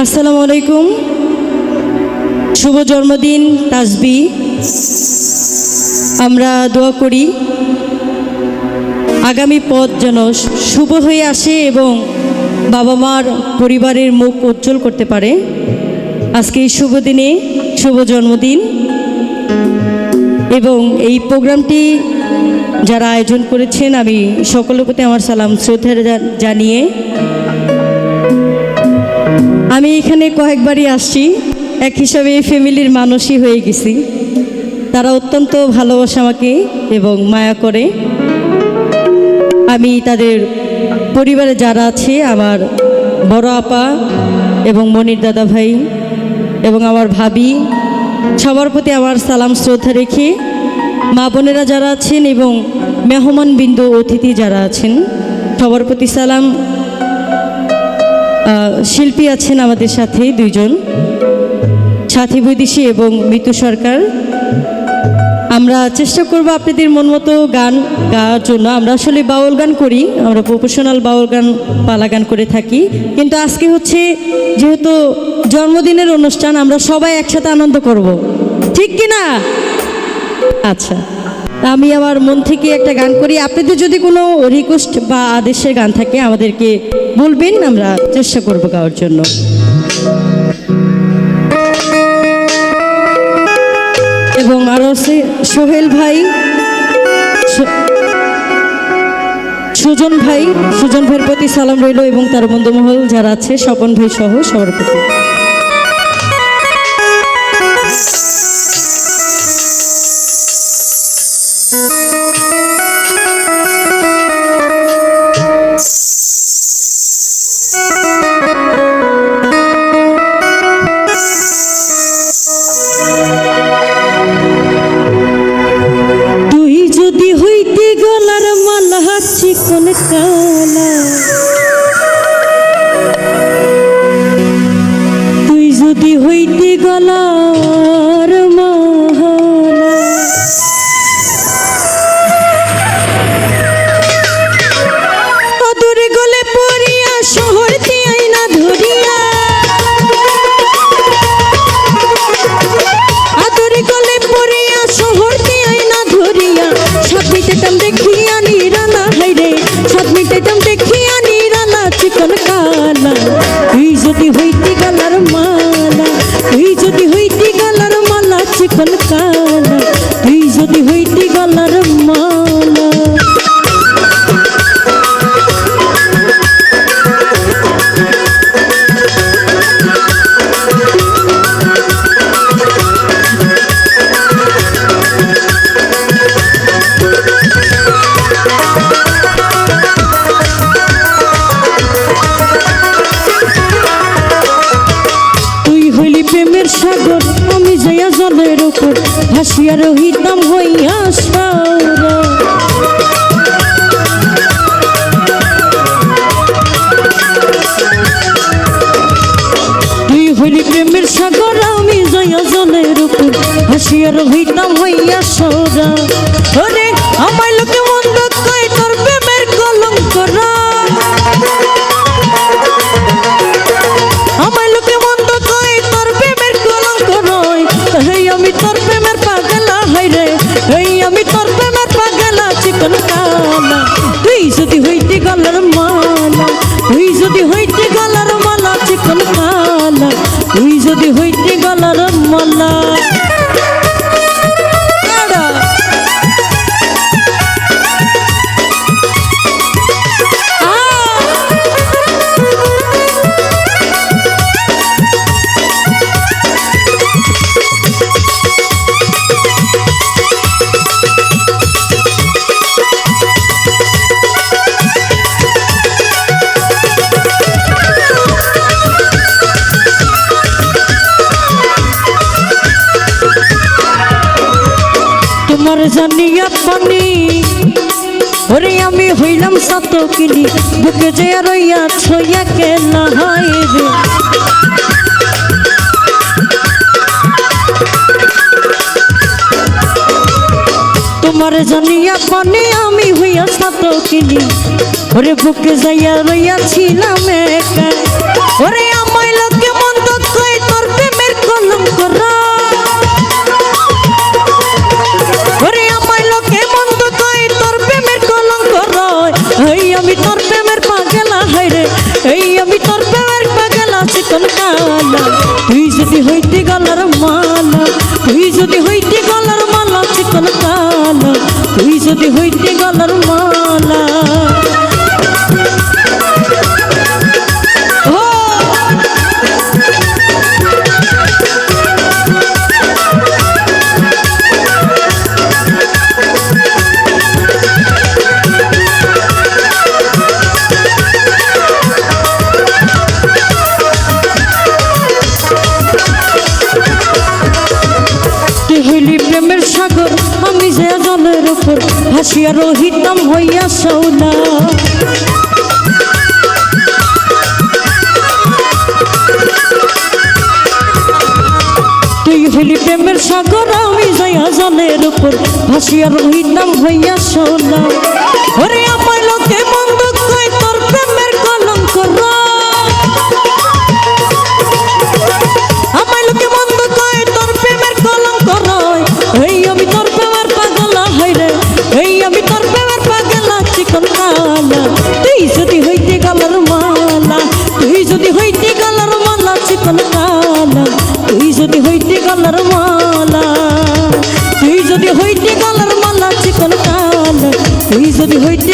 আসসালামু আলাইকুম। শুভ জন্মদিন তাসবি। আমরা দোয়া করি আগামী পথ যেন শুভ হয়ে আসে এবং বাবা মার পরিবারের মুখ উজ্জ্বল করতে পারে। আজকে এই শুভ দিনে শুভ জন্মদিন এবং এই প্রোগ্রামটি যারা আয়োজন করেছেন আমি সকলের প্রতি আমার সালাম শ্রদ্ধা জানিয়ে আমি এখানে কয়েকবারই আসছি, এক হিসাবে ফ্যামিলির মানুষই হয়ে গেছি। তারা অত্যন্ত ভালোবাসে আমাকে এবং মায়া করে। আমি তাদের পরিবারে যারা আছে আমার বড় আপা এবং মনির দাদা ভাই এবং আমার ভাবি, সবার প্রতি আমার সালাম শ্রদ্ধা রেখে মা বোনেরা যারা আছেন এবং মেহমান বিন্দু অতিথি যারা আছেন সবার প্রতি সালাম। শিল্পী আছেন আমাদের সাথে দুইজন, সাথী বৈদেশী এবং মিতু সরকার। আমরা চেষ্টা করব আপনাদের মন মতো গান গাওয়ার জন্য। আমরা আসলে বাউল গান করি, আমরা প্রফেশনাল বাউল গান পালা গান করে থাকি, কিন্তু আজকে হচ্ছে যেহেতু জন্মদিনের অনুষ্ঠান আমরা সবাই একসাথে আনন্দ করব, ঠিক কি না? আচ্ছা, আমি আমার মন থেকে একটা গান করি। আপনাদের যদি কোনো রিকোয়েস্ট বা আদেশের গান থাকে আমাদেরকে বলবেন, আমরা চেষ্টা করব গাওয়ার জন্য। এবং আরও আছে সোহেল ভাই, সুজন ভাইয়ের প্রতি সালাম রইল এবং তার বন্ধুমহল যারা আছে স্বপন ভাই সহ সবার প্রতি। চিকন কালা তুই যদি হইতে গলার মালা, আদরে গলে পড়িয়া শহরতে আইনা ধরিয়া, আদরে গলে পড়িয়া শহরতে আইনা ধরিয়া, সব মিটেতাম দেখিয়া নিরালা হাইরে, সব মিটেতাম দেখিয়া নিরালা চিকন কালা তুই যদি হইতে গলার মালা, তুই যদি হইতে গলার মালা চিকন কালা তুই যদি হইতে গলার মালা। প্রেমের সাগর আমি যাইয়া জলের উপর ভাসিয়া রহিতাম হইয়া সারা, তুই হইলি প্রেমের সাগর আমি যাইয়া জলের উপর ভাসিয়া রহিতাম হইয়া সারা। ওরে আমায় লোকে মন্দ কয় তোর প্রেমের কলঙ্ক, আমায় লোকে মন্দ কয় তোর প্রেমের কলঙ্ক নয়, হেই আমি তোর প্রেমের পাগলা হাইরে, হেই আমি তোর প্রেমের পাগলা চিকন কালা তুই যদি হইতে গলার মালা, তুই যদি হইতে গলার মালা চিকন কালা তুই যদি হইতে গলার মালা। তোমার জানিয়া পানি ওরে আমি হইলাম সাত কিনি, বুকে যে রইয়া ছইয়া কেনা হয় রে, তোমার জানিয়া পানি আমি হইয়া সাত কিনি, ওরে বুকে যাইয়া রইয়াছিলাম একা, ওরে আমায় লোকে মন চিকন কালা, তুই যদি হইতে গলার মালা, তুই যদি হইতে গলার মালা চিকন কালা, তুই যদি হইতে গলার মালা। হইলি প্রেমের সাগর আমি যে জলের উপর ভাসিয়া রহিতাম হইয়া শৌলা, তুই হইলি প্রেমের সাগর আমি যাইয়া জলের উপর ভাসিয়া রহিতাম হইয়া শৌলা। ওরে আমার লোকে মন্দ কই তোর প্রেমের কলঙ্ক রয়, আমার লোকে মন্দ কই তোর প্রেমের কলঙ্ক রয়। এই আমি তোর প্রেমের পাগলা হইরে, এই আমি তোর প্রেমের পাগলা চিকন কালা, তুই যদি হইতে গলার মালা, তুই যদি হইতে গলার মালা চিকন কালা, তুই যদি হইতে গলার মালা, তুই যদি হইতে গলার মালা চিকন কালা, তুই যদি হইতে